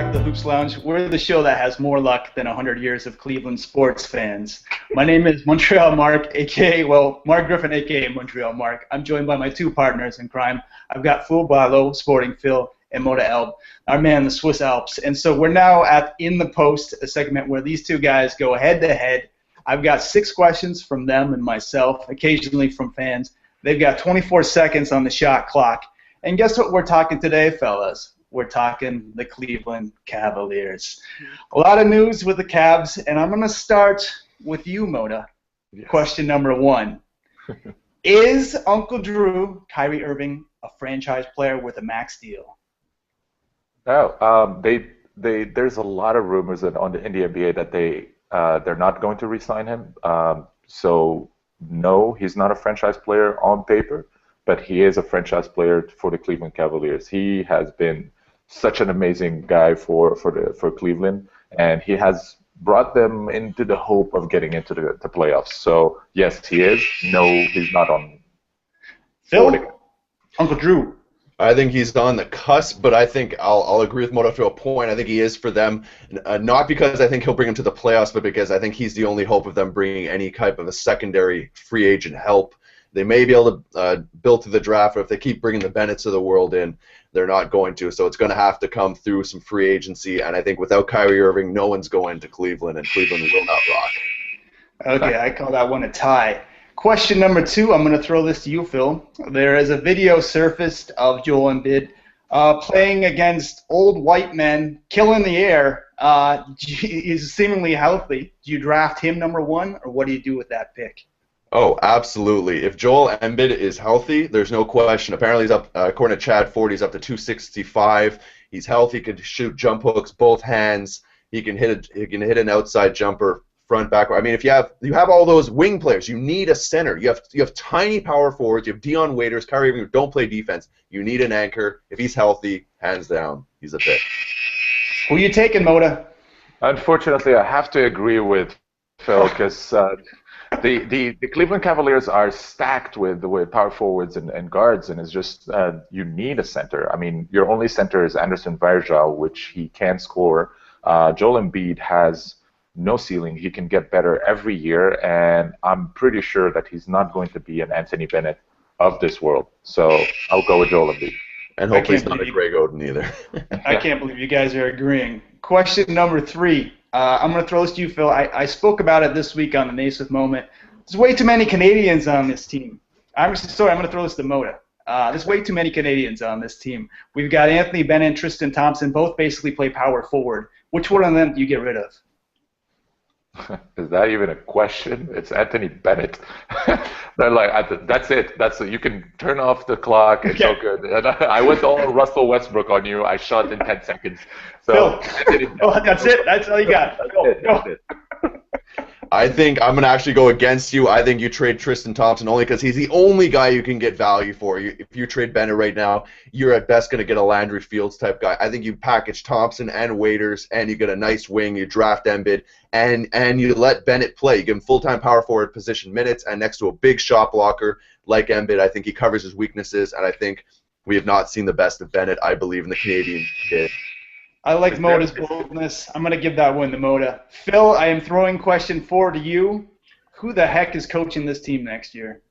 back to the Hoops Lounge. We're the show that has more luck than 100 years of Cleveland sports fans. My name is Montreal Mark, Mark Griffin, a.k.a. Montreal Mark. I'm joined by my two partners in crime. I've got Phil Balo, Sporting Phil, and Moda Elb, our man, the Swiss Alps. And so we're now at In the Post, a segment where these two guys go head-to-head. I've got 6 questions from them and myself, occasionally from fans. They've got 24 seconds on the shot clock. And guess what we're talking today, fellas? We're talking the Cleveland Cavaliers. A lot of news with the Cavs, and I'm going to start with you, Moda. Yes. Question number 1. Is Uncle Drew, Kyrie Irving, a franchise player with a max deal? No. There's a lot of rumors in the NBA that they're not going to re-sign him. So, no, he's not a franchise player on paper, but he is a franchise player for the Cleveland Cavaliers. He has been such an amazing guy for Cleveland, and he has brought them into the hope of getting into the playoffs. So, yes, he is. No, he's not on. Phil? Uncle Drew. I think he's on the cusp, but I think I'll agree with Moto to a point. I think he is for them, not because I think he'll bring them to the playoffs, but because I think he's the only hope of them bringing any type of a secondary free agent help. They may be able to build through the draft, but if they keep bringing the Bennetts of the world in, they're not going to. So it's going to have to come through some free agency, and I think without Kyrie Irving, no one's going to Cleveland, and Cleveland will not rock. Okay, I call that one a tie. Question number 2, I'm going to throw this to you, Phil. There is a video surfaced of Joel Embiid playing against old white men, killing the air. He's seemingly healthy. Do you draft him number 1, or what do you do with that pick? Oh, absolutely. If Joel Embiid is healthy, there's no question. Apparently, he's up, according to Chad Ford, he's up to 265. He's healthy. He can shoot jump hooks, both hands. He can hit an outside jumper, front, back. I mean, if you have all those wing players, you need a center. You have tiny power forwards. You have Dion Waiters, Kyrie Irving, who don't play defense. You need an anchor. If he's healthy, hands down, he's a pick. Who you taking, Moda? Unfortunately, I have to agree with Phil because the Cleveland Cavaliers are stacked with power forwards and guards, and it's just you need a center. I mean, your only center is Anderson Varejao, which he can score. Joel Embiid has no ceiling. He can get better every year, and I'm pretty sure that he's not going to be an Anthony Bennett of this world. So I'll go with Joel Embiid. And hopefully he's not a Greg Oden either. I can't believe you guys are agreeing. Question number 3. I'm going to throw this to you, Phil. I spoke about it this week on the Naismith Moment. There's way too many Canadians on this team. I'm going to throw this to Moda. There's way too many Canadians on this team. We've got Anthony Bennett and Tristan Thompson, both basically play power forward. Which one of them do you get rid of? Is that even a question? It's Anthony Bennett. They're like, that's it. You can turn off the clock. It's all good. And I went all Russell Westbrook on you. I shot in 10 seconds. So that's it. That's all you got. That's it. I think I'm going to actually go against you. I think you trade Tristan Thompson only because he's the only guy you can get value for. If you trade Bennett right now, you're at best going to get a Landry Fields type guy. I think you package Thompson and Waiters, and you get a nice wing. You draft Embiid, and you let Bennett play. You give him full-time power forward position minutes, and next to a big shot blocker like Embiid, I think he covers his weaknesses, and I think we have not seen the best of Bennett, I believe, in the Canadian kid. I like Moda's boldness. I'm going to give that one to Moda. Phil, I am throwing question 4 to you. Who the heck is coaching this team next year?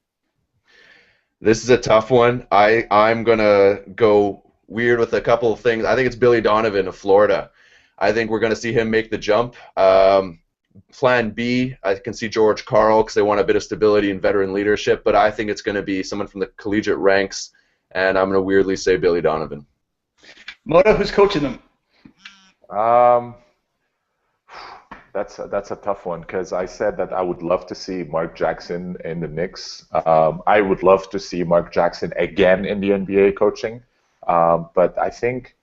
This is a tough one. I'm going to go weird with a couple of things. I think it's Billy Donovan of Florida. I think we're going to see him make the jump. Plan B, I can see George Karl because they want a bit of stability and veteran leadership, but I think it's going to be someone from the collegiate ranks, and I'm going to weirdly say Billy Donovan. Moda, who's coaching them? That's a tough one because I said that I would love to see Mark Jackson in the Knicks. I would love to see Mark Jackson again in the NBA coaching, but I think,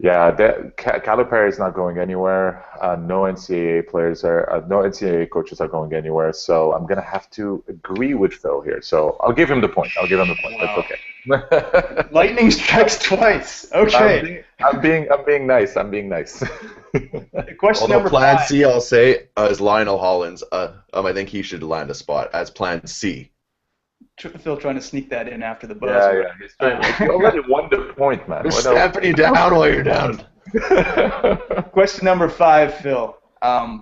Calipari is not going anywhere. No NCAA coaches are going anywhere. So I'm gonna have to agree with Phil here. So I'll give him the point. Wow. That's okay. Lightning strikes twice. Okay. I'm being nice. Question number Plan 5. C, I'll say, is Lionel Hollins. I think he should land a spot as Plan C. Phil trying to sneak that in after the buzz. Yeah. He's already won the point, man. We're stamping you down while you're down. Question number 5, Phil.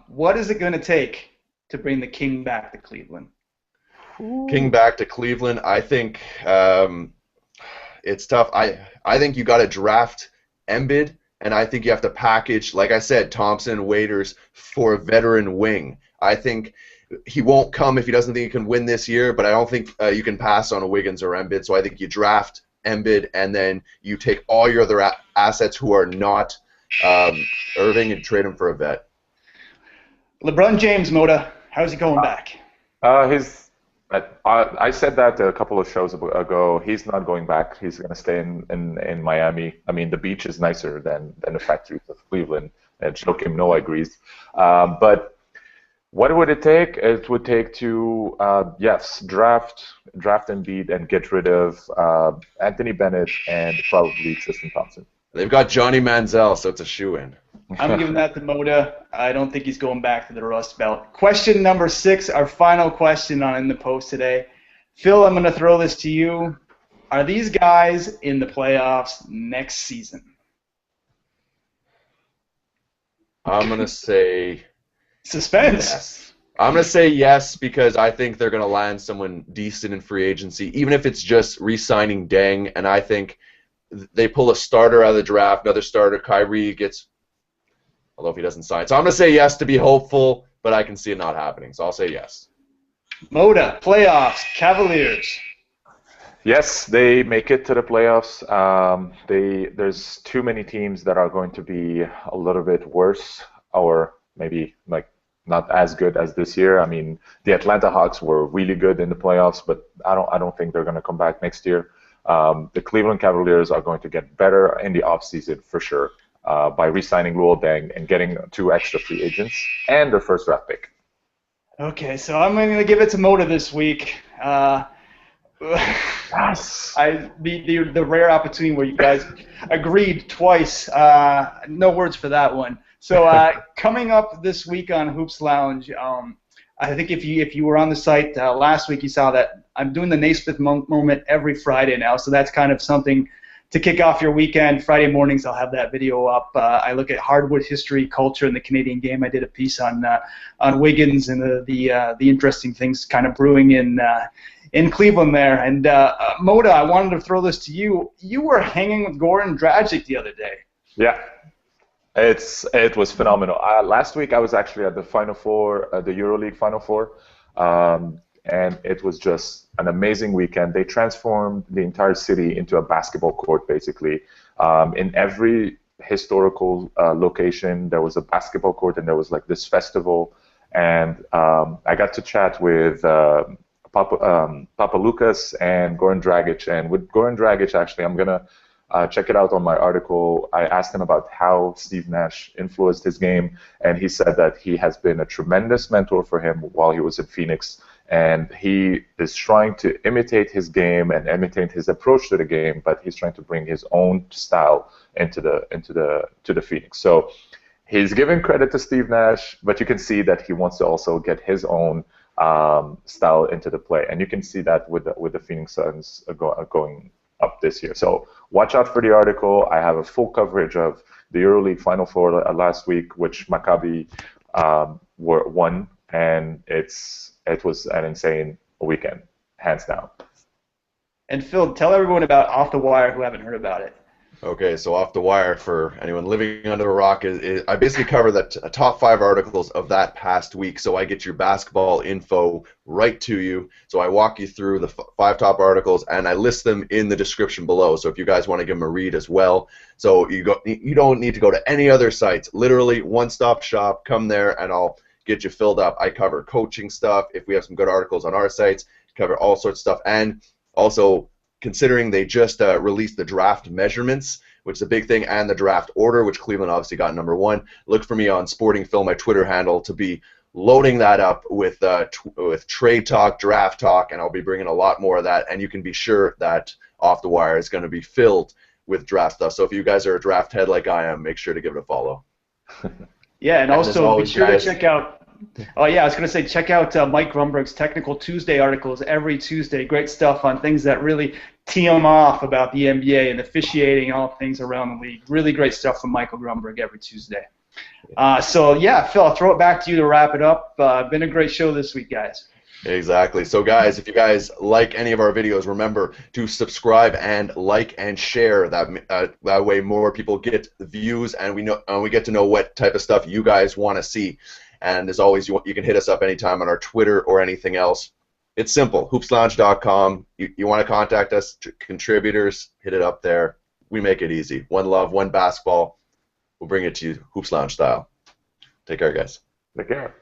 What is it going to take to bring the King back to Cleveland? King back to Cleveland. I think it's tough. I think you got to draft Embiid, and I think you have to package, like I said, Thompson, Waiters for a veteran wing. I think he won't come if he doesn't think he can win this year, but I don't think you can pass on a Wiggins or Embiid. So I think you draft Embiid, and then you take all your other assets who are not Irving and trade him for a vet. LeBron James, Moda, how's he going back? I said that a couple of shows ago. He's not going back. He's going to stay in Miami. I mean, the beach is nicer than the factories of Cleveland, and Joakim Noah agrees. But what would it take? It would take to, draft Embiid and get rid of Anthony Bennett and probably Tristan Thompson. They've got Johnny Manziel, so it's a shoe-in. I'm giving that to Moda. I don't think he's going back to the Rust Belt. Question number 6, our final question on In the Post today. Phil, I'm going to throw this to you. Are these guys in the playoffs next season? I'm going to say... Suspense. Yes. I'm going to say yes because I think they're going to land someone decent in free agency, even if it's just re-signing Deng, and I think they pull a starter out of the draft, another starter. Kyrie gets, although if he doesn't sign. So I'm going to say yes to be hopeful, but I can see it not happening, so I'll say yes. Moda, playoffs, Cavaliers. Yes, they make it to the playoffs. There's too many teams that are going to be a little bit worse, or maybe like not as good as this year. I mean, the Atlanta Hawks were really good in the playoffs, but I don't think they're going to come back next year. The Cleveland Cavaliers are going to get better in the offseason for sure by re-signing Luol Deng and getting 2 extra free agents and their first draft pick. Okay, so I'm going to give it to Moda this week. Yes. The rare opportunity where you guys agreed twice. No words for that one. So coming up this week on Hoops Lounge, I think if you were on the site last week, you saw that I'm doing the Naismith moment every Friday now. So that's kind of something to kick off your weekend. Friday mornings, I'll have that video up. I look at hardwood history, culture, and the Canadian game. I did a piece on Wiggins and the interesting things kind of brewing in Cleveland there. And Moda, I wanted to throw this to you. You were hanging with Goran Dragic the other day. Yeah. It was phenomenal. Last week I was actually at the Final Four, the EuroLeague Final Four, and it was just an amazing weekend. They transformed the entire city into a basketball court, basically. In every historical location, there was a basketball court, and there was like this festival. And I got to chat with Papa Lucas and Goran Dragic. And with Goran Dragic, actually, I'm gonna check it out on my article. I asked him about how Steve Nash influenced his game, and he said that he has been a tremendous mentor for him while he was in Phoenix, and he is trying to imitate his game and imitate his approach to the game, but he's trying to bring his own style into the Phoenix. So he's giving credit to Steve Nash, but you can see that he wants to also get his own style into the play, and you can see that with the Phoenix Suns going up this year. So watch out for the article. I have a full coverage of the EuroLeague Final Four last week, which Maccabi won, and it was an insane weekend, hands down. And Phil, tell everyone about Off the Wire who haven't heard about it. Okay, so Off the Wire, for anyone living under a rock, is I basically cover the top 5 articles of that past week, so I get your basketball info right to you. So I walk you through the 5 top articles, and I list them in the description below, so if you guys want to give them a read as well. So you don't need to go to any other sites. Literally, one-stop shop, come there, and I'll get you filled up. I cover coaching stuff. If we have some good articles on our sites, cover all sorts of stuff, and also considering they just released the draft measurements, which is a big thing, and the draft order, which Cleveland obviously got number 1. Look for me on Sporting Phil, my Twitter handle, to be loading that up with trade talk, draft talk, and I'll be bringing a lot more of that. And you can be sure that Off the Wire is going to be filled with draft stuff. So if you guys are a draft head like I am, make sure to give it a follow. Yeah, and also be sure to check out. Oh yeah, I was going to say check out Mike Grumberg's Technical Tuesday articles every Tuesday. Great stuff on things that really tee them off about the NBA and officiating, all things around the league. Really great stuff from Michael Grunberg every Tuesday. So, yeah, Phil, I'll throw it back to you to wrap it up. Been a great show this week, guys. Exactly. So, guys, if you guys like any of our videos, remember to subscribe and like and share. That way, more people get the views, and we get to know what type of stuff you guys want to see. And as always, you can hit us up anytime on our Twitter or anything else. It's simple. Hoopslounge.com. You want to contact us, contributors, hit it up there. We make it easy. One love, one basketball. We'll bring it to you, Hoops Lounge style. Take care, guys. Take care.